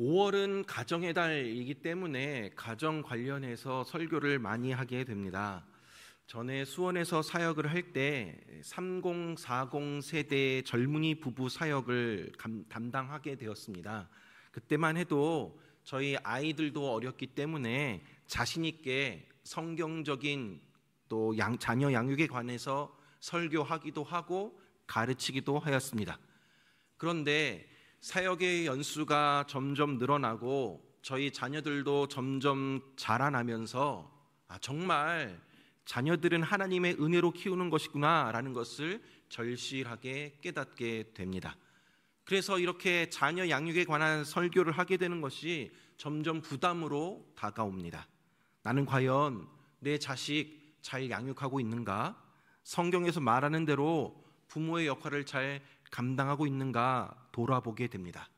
5월은 가정의 달이기 때문에 가정 관련해서 설교를 많이 하게 됩니다. 전에 수원에서 사역을 할 때 30, 40 세대의 젊은이 부부 사역을 담당하게 되었습니다. 그때만 해도 저희 아이들도 어렸기 때문에 자신 있게 성경적인 또 자녀 양육에 관해서 설교하기도 하고 가르치기도 하였습니다. 그런데 사역의 연수가 점점 늘어나고 저희 자녀들도 점점 자라나면서 정말 자녀들은 하나님의 은혜로 키우는 것이구나 라는 것을 절실하게 깨닫게 됩니다. 그래서 이렇게 자녀 양육에 관한 설교를 하게 되는 것이 점점 부담으로 다가옵니다. 나는 과연 내 자식 잘 양육하고 있는가? 성경에서 말하는 대로 부모의 역할을 잘 감당하고 있는가 돌아보게 됩니다.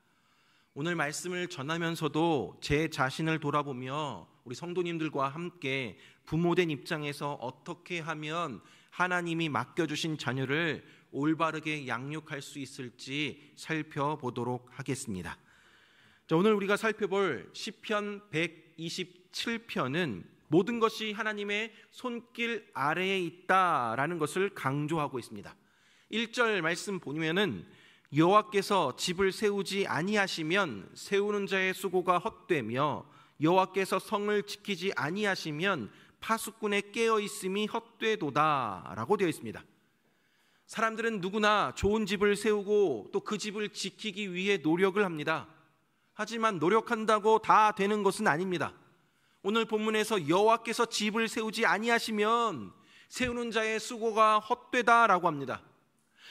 오늘 말씀을 전하면서도 제 자신을 돌아보며 우리 성도님들과 함께 부모된 입장에서 어떻게 하면 하나님이 맡겨주신 자녀를 올바르게 양육할 수 있을지 살펴보도록 하겠습니다. 자, 오늘 우리가 살펴볼 시편 127편은 모든 것이 하나님의 손길 아래에 있다라는 것을 강조하고 있습니다. 1절 말씀 보면은 여호와께서 집을 세우지 아니하시면 세우는 자의 수고가 헛되며 여호와께서 성을 지키지 아니하시면 파수꾼의 깨어 있음이 헛되도다 라고 되어 있습니다. 사람들은 누구나 좋은 집을 세우고 또 그 집을 지키기 위해 노력을 합니다. 하지만 노력한다고 다 되는 것은 아닙니다. 오늘 본문에서 여호와께서 집을 세우지 아니하시면 세우는 자의 수고가 헛되다라고 합니다.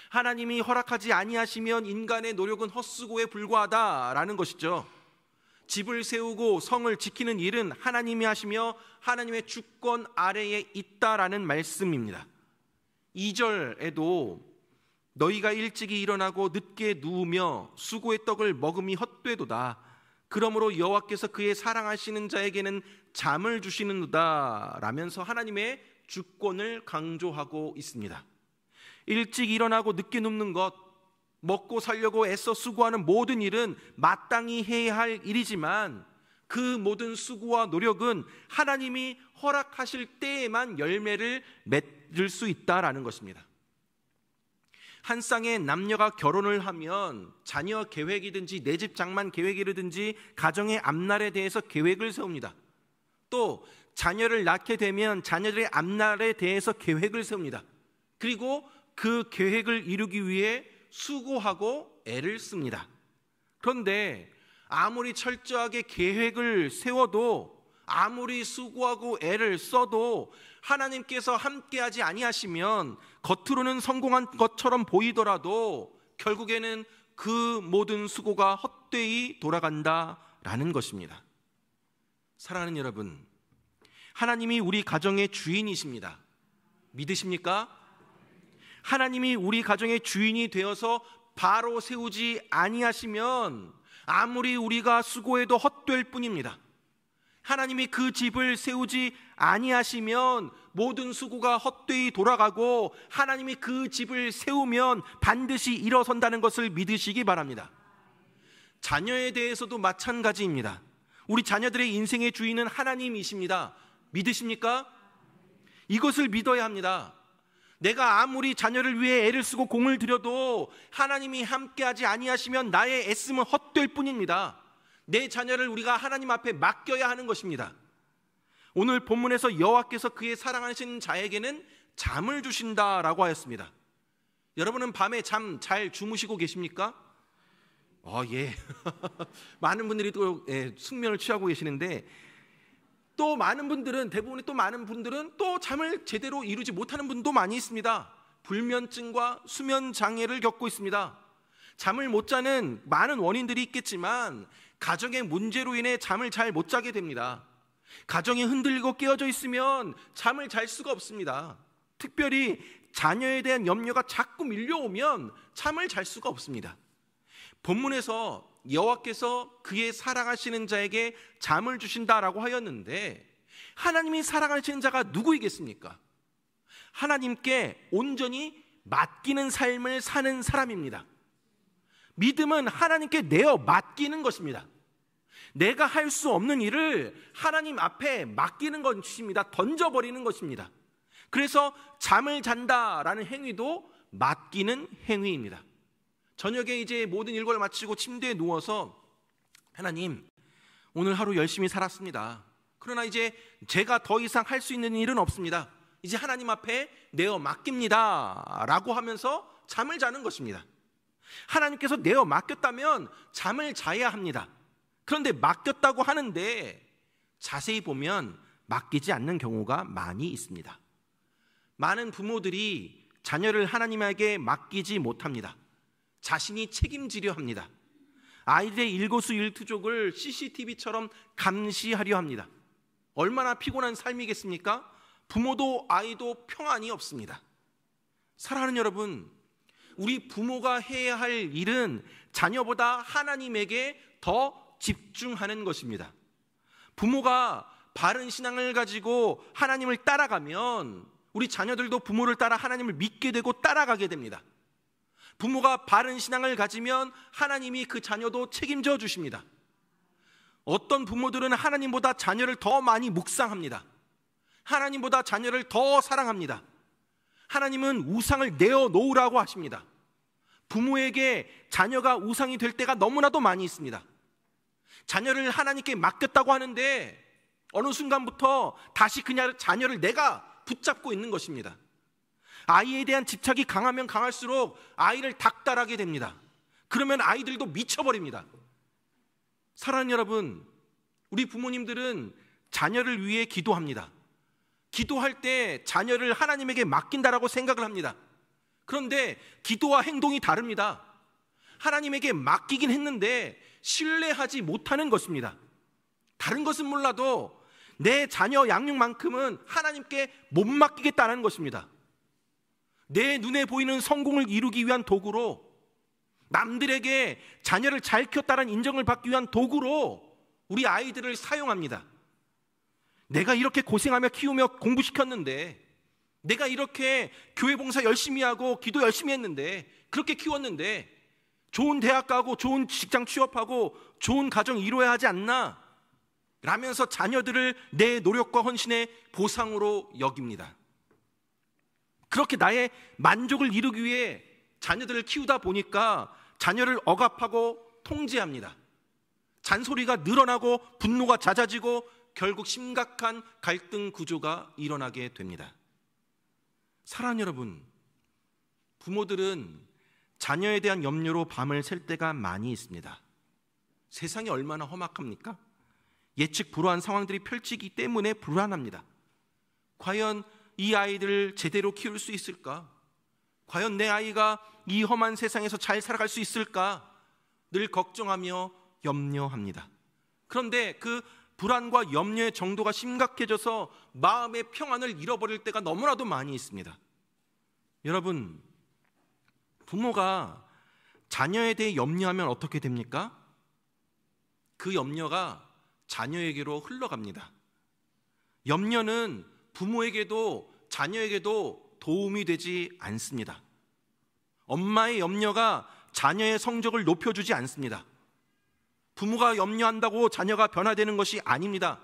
하나님이 허락하지 아니하시면 인간의 노력은 헛수고에 불과하다라는 것이죠. 집을 세우고 성을 지키는 일은 하나님이 하시며 하나님의 주권 아래에 있다라는 말씀입니다. 2절에도 너희가 일찍이 일어나고 늦게 누우며 수고의 떡을 먹음이 헛되도다. 그러므로 여호와께서 그의 사랑하시는 자에게는 잠을 주시는도다 라면서 하나님의 주권을 강조하고 있습니다. 일찍 일어나고 늦게 눕는 것, 먹고 살려고 애써 수고하는 모든 일은 마땅히 해야 할 일이지만 그 모든 수고와 노력은 하나님이 허락하실 때에만 열매를 맺을 수 있다라는 것입니다. 한 쌍의 남녀가 결혼을 하면 자녀 계획이든지 내 집 장만 계획이라든지 가정의 앞날에 대해서 계획을 세웁니다. 또 자녀를 낳게 되면 자녀들의 앞날에 대해서 계획을 세웁니다. 그리고 그 계획을 이루기 위해 수고하고 애를 씁니다. 그런데 아무리 철저하게 계획을 세워도 아무리 수고하고 애를 써도 하나님께서 함께하지 아니하시면 겉으로는 성공한 것처럼 보이더라도 결국에는 그 모든 수고가 헛되이 돌아간다라는 것입니다. 사랑하는 여러분, 하나님이 우리 가정의 주인이십니다. 믿으십니까? 하나님이 우리 가정의 주인이 되어서 바로 세우지 아니하시면 아무리 우리가 수고해도 헛될 뿐입니다. 하나님이 그 집을 세우지 아니하시면 모든 수고가 헛되이 돌아가고 하나님이 그 집을 세우면 반드시 일어선다는 것을 믿으시기 바랍니다. 자녀에 대해서도 마찬가지입니다. 우리 자녀들의 인생의 주인은 하나님이십니다. 믿으십니까? 이것을 믿어야 합니다. 내가 아무리 자녀를 위해 애를 쓰고 공을 들여도 하나님이 함께하지 아니하시면 나의 애씀은 헛될 뿐입니다. 내 자녀를 우리가 하나님 앞에 맡겨야 하는 것입니다. 오늘 본문에서 여호와께서 그의 사랑하시는 자에게는 잠을 주신다라고 하였습니다. 여러분은 밤에 잠 잘 주무시고 계십니까? 예. 많은 분들이 또 숙면을 취하고 계시는데 또 많은 분들은 또 잠을 제대로 이루지 못하는 분도 많이 있습니다. 불면증과 수면 장애를 겪고 있습니다. 잠을 못 자는 많은 원인들이 있겠지만 가정의 문제로 인해 잠을 잘 못 자게 됩니다. 가정이 흔들리고 깨어져 있으면 잠을 잘 수가 없습니다. 특별히 자녀에 대한 염려가 자꾸 밀려오면 잠을 잘 수가 없습니다. 본문에서 여호와께서 그의 사랑하시는 자에게 잠을 주신다라고 하였는데 하나님이 사랑하시는 자가 누구이겠습니까? 하나님께 온전히 맡기는 삶을 사는 사람입니다. 믿음은 하나님께 내어 맡기는 것입니다. 내가 할 수 없는 일을 하나님 앞에 맡기는 것입니다. 던져버리는 것입니다. 그래서 잠을 잔다라는 행위도 맡기는 행위입니다. 저녁에 이제 모든 일과를 마치고 침대에 누워서 하나님, 오늘 하루 열심히 살았습니다. 그러나 이제 제가 더 이상 할 수 있는 일은 없습니다. 이제 하나님 앞에 내어 맡깁니다 라고 하면서 잠을 자는 것입니다. 하나님께서 내어 맡겼다면 잠을 자야 합니다. 그런데 맡겼다고 하는데 자세히 보면 맡기지 않는 경우가 많이 있습니다. 많은 부모들이 자녀를 하나님에게 맡기지 못합니다. 자신이 책임지려 합니다. 아이들의 일거수일투족을 CCTV처럼 감시하려 합니다. 얼마나 피곤한 삶이겠습니까? 부모도 아이도 평안이 없습니다. 사랑하는 여러분, 우리 부모가 해야 할 일은 자녀보다 하나님에게 더 집중하는 것입니다. 부모가 바른 신앙을 가지고 하나님을 따라가면 우리 자녀들도 부모를 따라 하나님을 믿게 되고 따라가게 됩니다. 부모가 바른 신앙을 가지면 하나님이 그 자녀도 책임져 주십니다. 어떤 부모들은 하나님보다 자녀를 더 많이 묵상합니다. 하나님보다 자녀를 더 사랑합니다. 하나님은 우상을 내어놓으라고 하십니다. 부모에게 자녀가 우상이 될 때가 너무나도 많이 있습니다. 자녀를 하나님께 맡겼다고 하는데 어느 순간부터 다시 그 자녀를 내가 붙잡고 있는 것입니다. 아이에 대한 집착이 강하면 강할수록 아이를 닥달하게 됩니다. 그러면 아이들도 미쳐버립니다. 사랑하는 여러분, 우리 부모님들은 자녀를 위해 기도합니다. 기도할 때 자녀를 하나님에게 맡긴다라고 생각을 합니다. 그런데 기도와 행동이 다릅니다. 하나님에게 맡기긴 했는데 신뢰하지 못하는 것입니다. 다른 것은 몰라도 내 자녀 양육만큼은 하나님께 못 맡기겠다는 것입니다. 내 눈에 보이는 성공을 이루기 위한 도구로, 남들에게 자녀를 잘 키웠다는 인정을 받기 위한 도구로 우리 아이들을 사용합니다. 내가 이렇게 고생하며 키우며 공부시켰는데, 내가 이렇게 교회 봉사 열심히 하고 기도 열심히 했는데, 그렇게 키웠는데 좋은 대학 가고 좋은 직장 취업하고 좋은 가정 이루어야 하지 않나? 라면서 자녀들을 내 노력과 헌신의 보상으로 여깁니다. 그렇게 나의 만족을 이루기 위해 자녀들을 키우다 보니까 자녀를 억압하고 통제합니다. 잔소리가 늘어나고 분노가 잦아지고 결국 심각한 갈등 구조가 일어나게 됩니다. 사랑하는 여러분, 부모들은 자녀에 대한 염려로 밤을 샐 때가 많이 있습니다. 세상이 얼마나 험악합니까? 예측 불허한 상황들이 펼치기 때문에 불안합니다. 과연 이 아이들을 제대로 키울 수 있을까? 과연 내 아이가 이 험한 세상에서 잘 살아갈 수 있을까? 늘 걱정하며 염려합니다. 그런데 그 불안과 염려의 정도가 심각해져서 마음의 평안을 잃어버릴 때가 너무나도 많이 있습니다. 여러분, 부모가 자녀에 대해 염려하면 어떻게 됩니까? 그 염려가 자녀에게로 흘러갑니다. 염려는 부모에게도 자녀에게도 도움이 되지 않습니다. 엄마의 염려가 자녀의 성적을 높여주지 않습니다. 부모가 염려한다고 자녀가 변화되는 것이 아닙니다.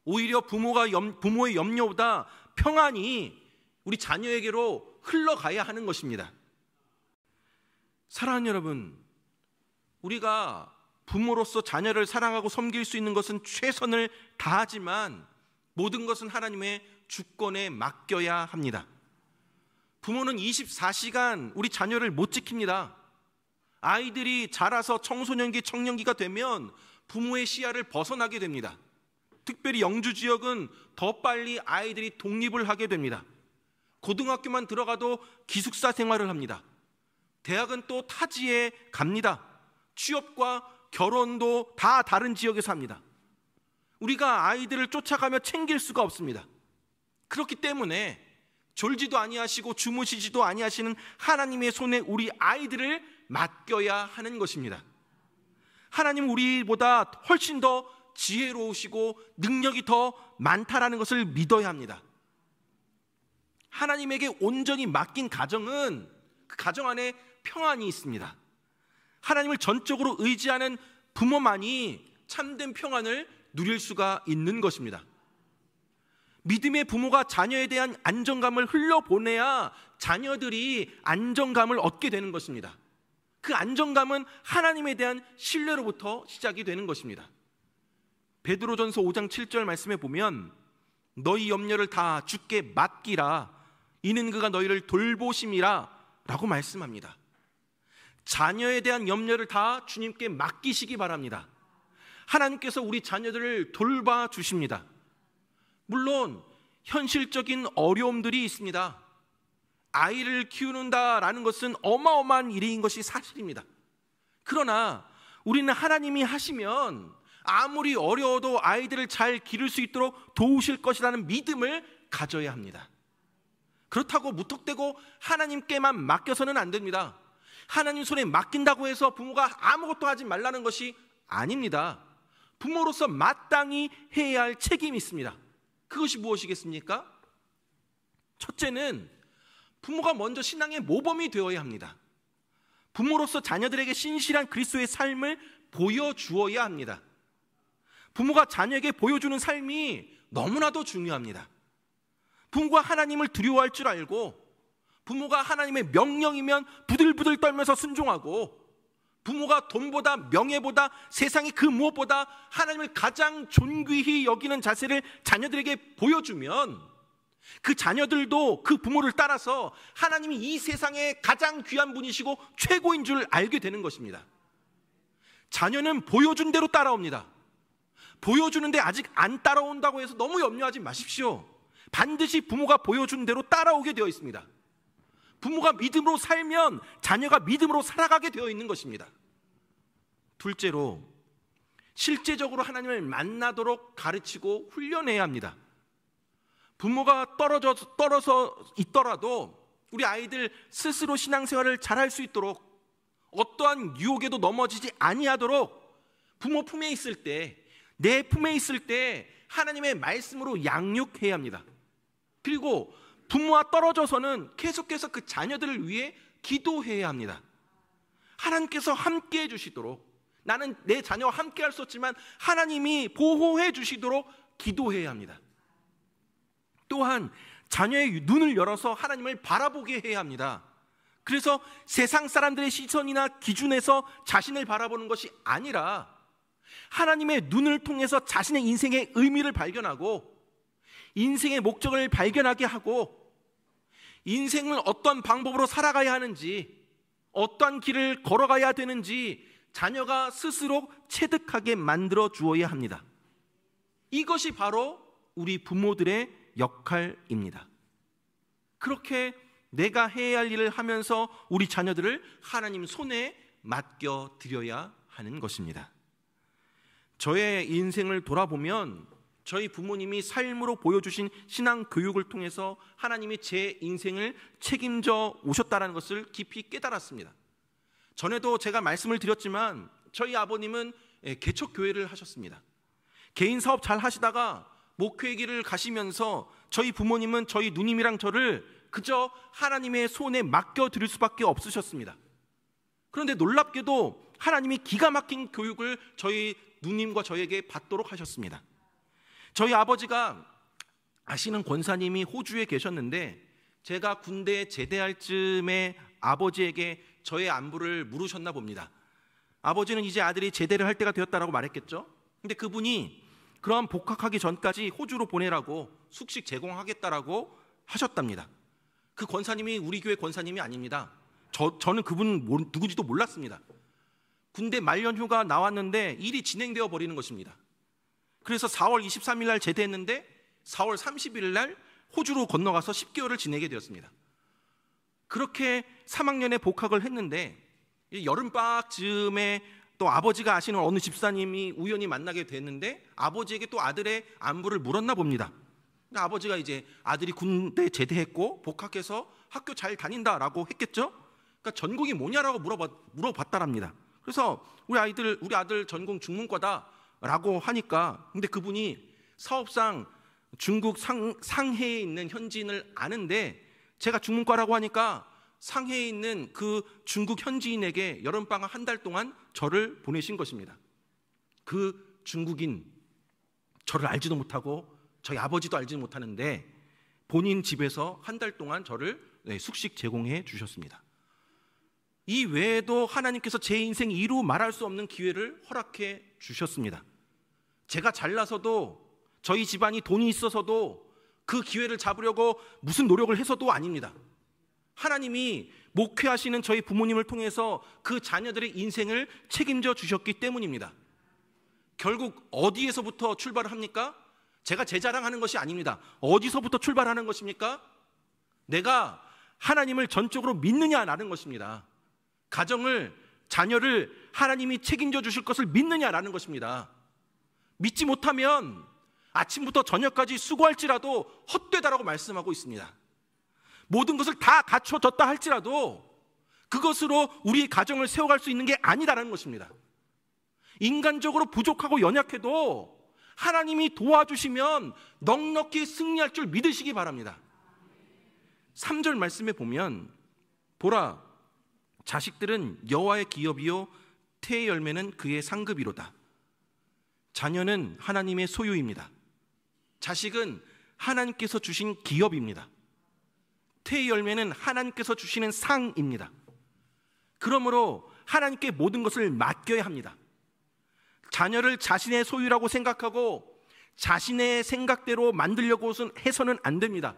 오히려 부모의 염려보다 평안이 우리 자녀에게로 흘러가야 하는 것입니다. 사랑하는 여러분, 우리가 부모로서 자녀를 사랑하고 섬길 수 있는 것은 최선을 다하지만 모든 것은 하나님의 주권에 맡겨야 합니다. 부모는 24시간 우리 자녀를 못 지킵니다. 아이들이 자라서 청소년기, 청년기가 되면 부모의 시야를 벗어나게 됩니다. 특별히 영주 지역은 더 빨리 아이들이 독립을 하게 됩니다. 고등학교만 들어가도 기숙사 생활을 합니다. 대학은 또 타지에 갑니다. 취업과 결혼도 다 다른 지역에서 합니다. 우리가 아이들을 쫓아가며 챙길 수가 없습니다. 그렇기 때문에 졸지도 아니하시고 주무시지도 아니하시는 하나님의 손에 우리 아이들을 맡겨야 하는 것입니다. 하나님은 우리보다 훨씬 더 지혜로우시고 능력이 더 많다라는 것을 믿어야 합니다. 하나님에게 온전히 맡긴 가정은 그 가정 안에 평안이 있습니다. 하나님을 전적으로 의지하는 부모만이 참된 평안을 누릴 수가 있는 것입니다. 믿음의 부모가 자녀에 대한 안정감을 흘려보내야 자녀들이 안정감을 얻게 되는 것입니다. 그 안정감은 하나님에 대한 신뢰로부터 시작이 되는 것입니다. 베드로전서 5장 7절 말씀에 보면 너희 염려를 다 주께 맡기라 이는 그가 너희를 돌보심이라 라고 말씀합니다. 자녀에 대한 염려를 다 주님께 맡기시기 바랍니다. 하나님께서 우리 자녀들을 돌봐 주십니다. 물론 현실적인 어려움들이 있습니다. 아이를 키우는다라는 것은 어마어마한 일인 것이 사실입니다. 그러나 우리는 하나님이 하시면 아무리 어려워도 아이들을 잘 기를 수 있도록 도우실 것이라는 믿음을 가져야 합니다. 그렇다고 무턱대고 하나님께만 맡겨서는 안 됩니다. 하나님 손에 맡긴다고 해서 부모가 아무것도 하지 말라는 것이 아닙니다. 부모로서 마땅히 해야 할 책임이 있습니다. 그것이 무엇이겠습니까? 첫째는 부모가 먼저 신앙의 모범이 되어야 합니다. 부모로서 자녀들에게 신실한 그리스도의 삶을 보여주어야 합니다. 부모가 자녀에게 보여주는 삶이 너무나도 중요합니다. 부모가 하나님을 두려워할 줄 알고 부모가 하나님의 명령이면 부들부들 떨면서 순종하고 부모가 돈보다 명예보다 세상의 그 무엇보다 하나님을 가장 존귀히 여기는 자세를 자녀들에게 보여주면 그 자녀들도 그 부모를 따라서 하나님이 이 세상에 가장 귀한 분이시고 최고인 줄 알게 되는 것입니다. 자녀는 보여준 대로 따라옵니다. 보여주는데 아직 안 따라온다고 해서 너무 염려하지 마십시오. 반드시 부모가 보여준 대로 따라오게 되어 있습니다. 부모가 믿음으로 살면 자녀가 믿음으로 살아가게 되어 있는 것입니다. 둘째로 실제적으로 하나님을 만나도록 가르치고 훈련해야 합니다. 부모가 떨어져 있더라도 우리 아이들 스스로 신앙생활을 잘할 수 있도록 어떠한 유혹에도 넘어지지 아니하도록 부모 품에 있을 때, 내 품에 있을 때 하나님의 말씀으로 양육해야 합니다. 그리고 부모와 떨어져서는 계속해서 그 자녀들을 위해 기도해야 합니다. 하나님께서 함께 해주시도록, 나는 내 자녀와 함께 할 수 없지만 하나님이 보호해 주시도록 기도해야 합니다. 또한 자녀의 눈을 열어서 하나님을 바라보게 해야 합니다. 그래서 세상 사람들의 시선이나 기준에서 자신을 바라보는 것이 아니라 하나님의 눈을 통해서 자신의 인생의 의미를 발견하고 인생의 목적을 발견하게 하고 인생을 어떤 방법으로 살아가야 하는지, 어떤 길을 걸어가야 되는지 자녀가 스스로 체득하게 만들어 주어야 합니다. 이것이 바로 우리 부모들의 역할입니다. 그렇게 내가 해야 할 일을 하면서 우리 자녀들을 하나님 손에 맡겨드려야 하는 것입니다. 저의 인생을 돌아보면 저희 부모님이 삶으로 보여주신 신앙 교육을 통해서 하나님이 제 인생을 책임져 오셨다는 것을 깊이 깨달았습니다. 전에도 제가 말씀을 드렸지만 저희 아버님은 개척교회를 하셨습니다. 개인 사업 잘 하시다가 목회 길을 가시면서 저희 부모님은 저희 누님이랑 저를 그저 하나님의 손에 맡겨드릴 수밖에 없으셨습니다. 그런데 놀랍게도 하나님이 기가 막힌 교육을 저희 누님과 저에게 받도록 하셨습니다. 저희 아버지가 아시는 권사님이 호주에 계셨는데 제가 군대에 제대할 즈음에 아버지에게 저의 안부를 물으셨나 봅니다. 아버지는 이제 아들이 제대를 할 때가 되었다라고 말했겠죠. 근데 그분이 그럼 복학하기 전까지 호주로 보내라고 숙식 제공하겠다라고 하셨답니다. 그 권사님이 우리 교회 권사님이 아닙니다. 저는 그분 누구지도 몰랐습니다. 군대 말년휴가 나왔는데 일이 진행되어 버리는 것입니다. 그래서 4월 23일 날 제대했는데 4월 30일 날 호주로 건너가서 10개월을 지내게 되었습니다. 그렇게 3학년에 복학을 했는데 여름방학 즈음에 또 아버지가 아시는 어느 집사님이 우연히 만나게 됐는데 아버지에게 또 아들의 안부를 물었나 봅니다. 그러니까 아버지가 이제 아들이 군대 제대했고 복학해서 학교 잘 다닌다라고 했겠죠. 그러니까 전공이 뭐냐라고 물어봤다랍니다. 그래서 우리 아들 전공 중문과다라고 하니까 근데 그분이 사업상 중국 상해에 있는 현지인을 아는데 제가 중문과라고 하니까 상해에 있는 그 중국 현지인에게 여름방학 한 달 동안 저를 보내신 것입니다. 그 중국인, 저를 알지도 못하고 저희 아버지도 알지도 못하는데 본인 집에서 한 달 동안 저를 숙식 제공해 주셨습니다. 이 외에도 하나님께서 제 인생 이루 말할 수 없는 기회를 허락해 주셨습니다. 제가 잘나서도, 저희 집안이 돈이 있어서도 그 기회를 잡으려고 무슨 노력을 해서도 아닙니다. 하나님이 목회하시는 저희 부모님을 통해서 그 자녀들의 인생을 책임져 주셨기 때문입니다. 결국 어디에서부터 출발을 합니까? 제가 제 자랑하는 것이 아닙니다. 어디서부터 출발하는 것입니까? 내가 하나님을 전적으로 믿느냐라는 것입니다. 가정을, 자녀를 하나님이 책임져 주실 것을 믿느냐라는 것입니다. 믿지 못하면 아침부터 저녁까지 수고할지라도 헛되다라고 말씀하고 있습니다. 모든 것을 다 갖춰졌다 할지라도 그것으로 우리 가정을 세워갈 수 있는 게 아니다라는 것입니다. 인간적으로 부족하고 연약해도 하나님이 도와주시면 넉넉히 승리할 줄 믿으시기 바랍니다. 3절 말씀에 보면, 보라, 자식들은 여호와의 기업이요 태의 열매는 그의 상급이로다. 자녀는 하나님의 소유입니다. 자식은 하나님께서 주신 기업입니다. 태의 열매는 하나님께서 주시는 상입니다. 그러므로 하나님께 모든 것을 맡겨야 합니다. 자녀를 자신의 소유라고 생각하고 자신의 생각대로 만들려고 해서는 안 됩니다.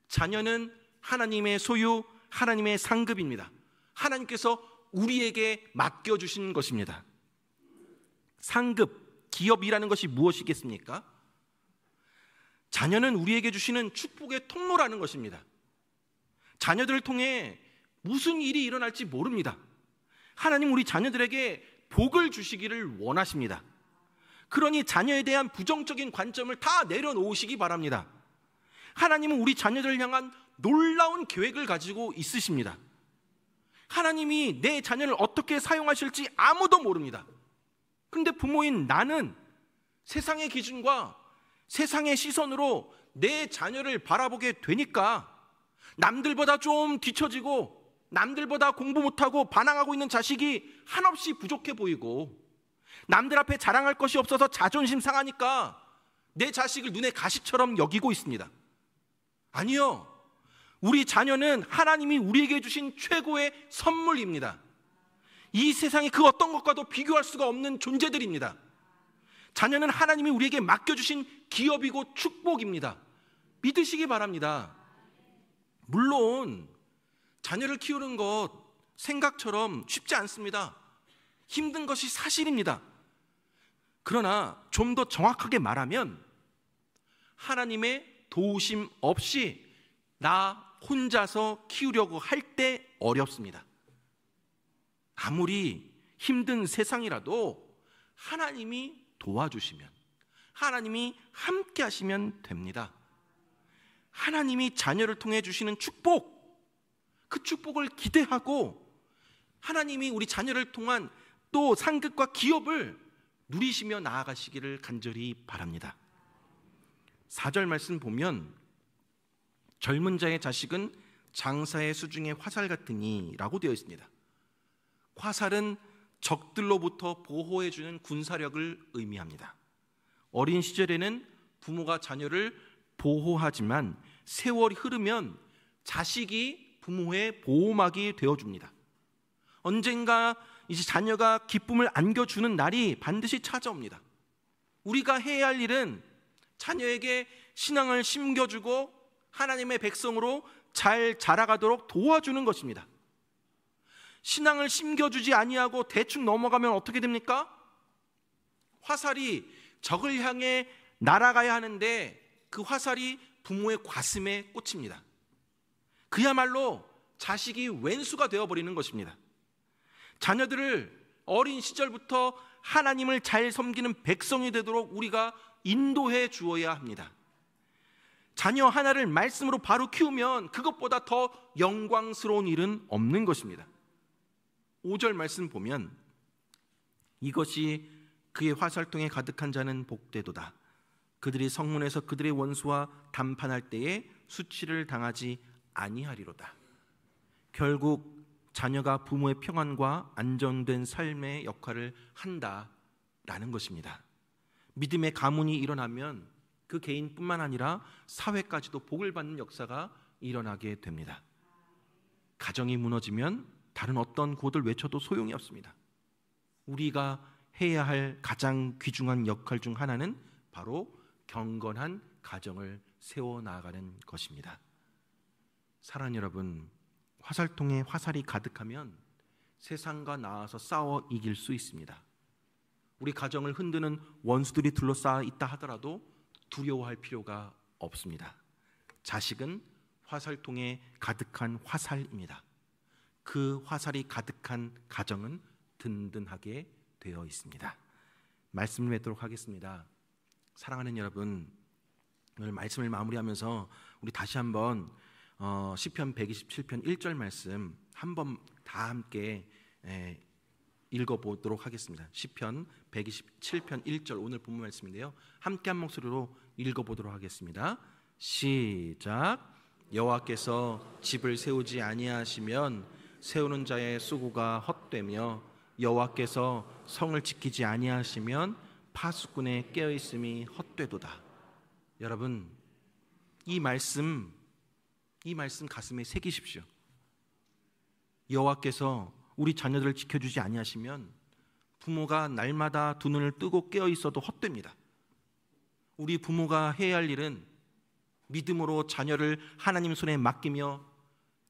자녀는 하나님의 소유, 하나님의 상급입니다. 하나님께서 우리에게 맡겨주신 것입니다. 상급, 기업이라는 것이 무엇이겠습니까? 자녀는 우리에게 주시는 축복의 통로라는 것입니다. 자녀들을 통해 무슨 일이 일어날지 모릅니다. 하나님 우리 자녀들에게 복을 주시기를 원하십니다. 그러니 자녀에 대한 부정적인 관점을 다 내려놓으시기 바랍니다. 하나님은 우리 자녀들을 향한 놀라운 계획을 가지고 있으십니다. 하나님이 내 자녀를 어떻게 사용하실지 아무도 모릅니다. 그런데 부모인 나는 세상의 기준과 세상의 시선으로 내 자녀를 바라보게 되니까 남들보다 좀 뒤처지고 남들보다 공부 못하고 반항하고 있는 자식이 한없이 부족해 보이고 남들 앞에 자랑할 것이 없어서 자존심 상하니까 내 자식을 눈에 가시처럼 여기고 있습니다. 아니요, 우리 자녀는 하나님이 우리에게 주신 최고의 선물입니다. 이 세상의 그 어떤 것과도 비교할 수가 없는 존재들입니다. 자녀는 하나님이 우리에게 맡겨주신 기업이고 축복입니다. 믿으시기 바랍니다. 물론 자녀를 키우는 것 생각처럼 쉽지 않습니다. 힘든 것이 사실입니다. 그러나 좀 더 정확하게 말하면 하나님의 도우심 없이 나 혼자서 키우려고 할 때 어렵습니다. 아무리 힘든 세상이라도 하나님이 도와주시면, 하나님이 함께 하시면 됩니다. 하나님이 자녀를 통해 주시는 축복, 그 축복을 기대하고 하나님이 우리 자녀를 통한 또 상급과 기업을 누리시며 나아가시기를 간절히 바랍니다. 4절 말씀 보면 젊은 자의 자식은 장사의 수중에 화살 같으니 라고 되어 있습니다. 화살은 적들로부터 보호해주는 군사력을 의미합니다. 어린 시절에는 부모가 자녀를 보호하지만 세월이 흐르면 자식이 부모의 보호막이 되어줍니다. 언젠가 이제 자녀가 기쁨을 안겨주는 날이 반드시 찾아옵니다. 우리가 해야 할 일은 자녀에게 신앙을 심겨주고 하나님의 백성으로 잘 자라가도록 도와주는 것입니다. 신앙을 심겨주지 아니하고 대충 넘어가면 어떻게 됩니까? 화살이 적을 향해 날아가야 하는데 그 화살이 부모의 가슴에 꽂힙니다. 그야말로 자식이 왼수가 되어버리는 것입니다. 자녀들을 어린 시절부터 하나님을 잘 섬기는 백성이 되도록 우리가 인도해 주어야 합니다. 자녀 하나를 말씀으로 바로 키우면 그것보다 더 영광스러운 일은 없는 것입니다. 5절 말씀 보면 이것이 그의 화살통에 가득한 자는 복되도다. 그들이 성문에서 그들의 원수와 담판할 때에 수치를 당하지 아니하리로다. 결국 자녀가 부모의 평안과 안정된 삶의 역할을 한다라는 것입니다. 믿음의 가문이 일어나면 그 개인뿐만 아니라 사회까지도 복을 받는 역사가 일어나게 됩니다. 가정이 무너지면 다른 어떤 구호들 외쳐도 소용이 없습니다. 우리가 해야 할 가장 귀중한 역할 중 하나는 바로 경건한 가정을 세워나가는 것입니다. 사랑하는 여러분, 화살통에 화살이 가득하면 세상과 나와서 싸워 이길 수 있습니다. 우리 가정을 흔드는 원수들이 둘러싸여 있다 하더라도 두려워할 필요가 없습니다. 자식은 화살통에 가득한 화살입니다. 그 화살이 가득한 가정은 든든하게 되어 있습니다. 말씀을 맺도록 하겠습니다. 사랑하는 여러분, 오늘 말씀을 마무리하면서 우리 다시 한번 시편 127편 1절 말씀 한번 다 함께 읽어보도록 하겠습니다. 시편 127편 1절 오늘 본문 말씀인데요, 함께 한 목소리로 읽어보도록 하겠습니다. 시작. 여호와께서 집을 세우지 아니하시면 세우는 자의 수고가 헛되며 여호와께서 성을 지키지 아니하시면 파수꾼의 깨어있음이 헛되도다. 여러분, 이 말씀 가슴에 새기십시오. 여호와께서 우리 자녀들을 지켜주지 아니하시면 부모가 날마다 두 눈을 뜨고 깨어 있어도 헛됩니다. 우리 부모가 해야 할 일은 믿음으로 자녀를 하나님 손에 맡기며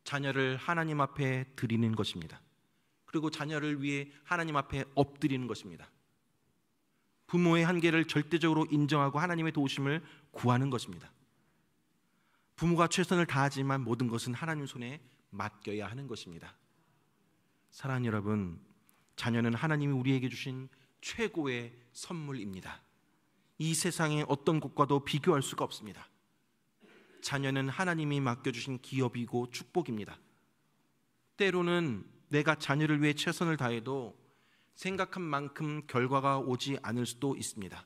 자녀를 하나님 앞에 드리는 것입니다. 그리고 자녀를 위해 하나님 앞에 엎드리는 것입니다. 부모의 한계를 절대적으로 인정하고 하나님의 도우심을 구하는 것입니다. 부모가 최선을 다하지만 모든 것은 하나님 손에 맡겨야 하는 것입니다. 사랑하는 여러분, 자녀는 하나님이 우리에게 주신 최고의 선물입니다. 이 세상의 어떤 것과도 비교할 수가 없습니다. 자녀는 하나님이 맡겨주신 기업이고 축복입니다. 때로는 내가 자녀를 위해 최선을 다해도 생각한 만큼 결과가 오지 않을 수도 있습니다.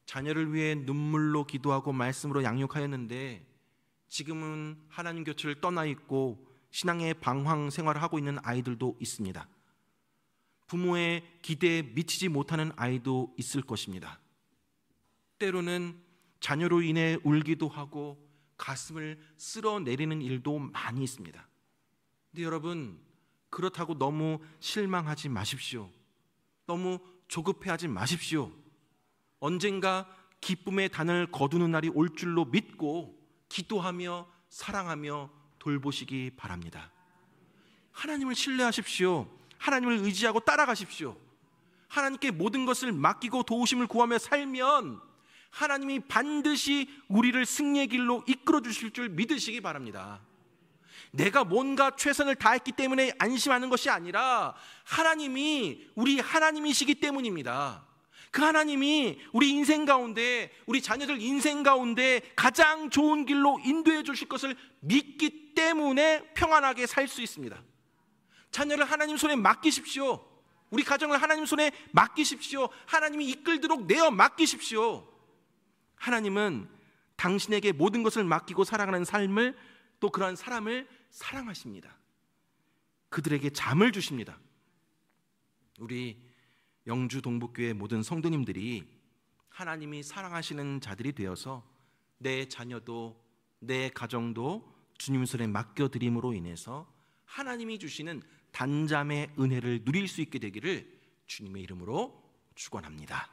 자녀를 위해 눈물로 기도하고 말씀으로 양육하였는데 지금은 하나님 곁을 떠나 있고 신앙의 방황 생활을 하고 있는 아이들도 있습니다. 부모의 기대에 미치지 못하는 아이도 있을 것입니다. 때로는 자녀로 인해 울기도 하고 가슴을 쓸어내리는 일도 많이 있습니다. 근데 여러분, 그렇다고 너무 실망하지 마십시오. 너무 조급해하지 마십시오. 언젠가 기쁨의 단을 거두는 날이 올 줄로 믿고 기도하며 사랑하며 돌보시기 바랍니다. 하나님을 신뢰하십시오. 하나님을 의지하고 따라가십시오. 하나님께 모든 것을 맡기고 도우심을 구하며 살면 하나님이 반드시 우리를 승리의 길로 이끌어 주실 줄 믿으시기 바랍니다. 내가 뭔가 최선을 다했기 때문에 안심하는 것이 아니라 하나님이 우리 하나님이시기 때문입니다. 그 하나님이 우리 인생 가운데, 우리 자녀들 인생 가운데 가장 좋은 길로 인도해 주실 것을 믿기 때문에 평안하게 살 수 있습니다. 자녀를 하나님 손에 맡기십시오. 우리 가정을 하나님 손에 맡기십시오. 하나님이 이끌도록 내어 맡기십시오. 하나님은 당신에게 모든 것을 맡기고 살아가는 삶을, 또 그러한 사람을 사랑하십니다. 그들에게 잠을 주십니다. 우리 영주 동북교회 모든 성도님들이 하나님이 사랑하시는 자들이 되어서 내 자녀도 내 가정도 주님 손에 맡겨드림으로 인해서 하나님이 주시는 단잠의 은혜를 누릴 수 있게 되기를 주님의 이름으로 축원합니다.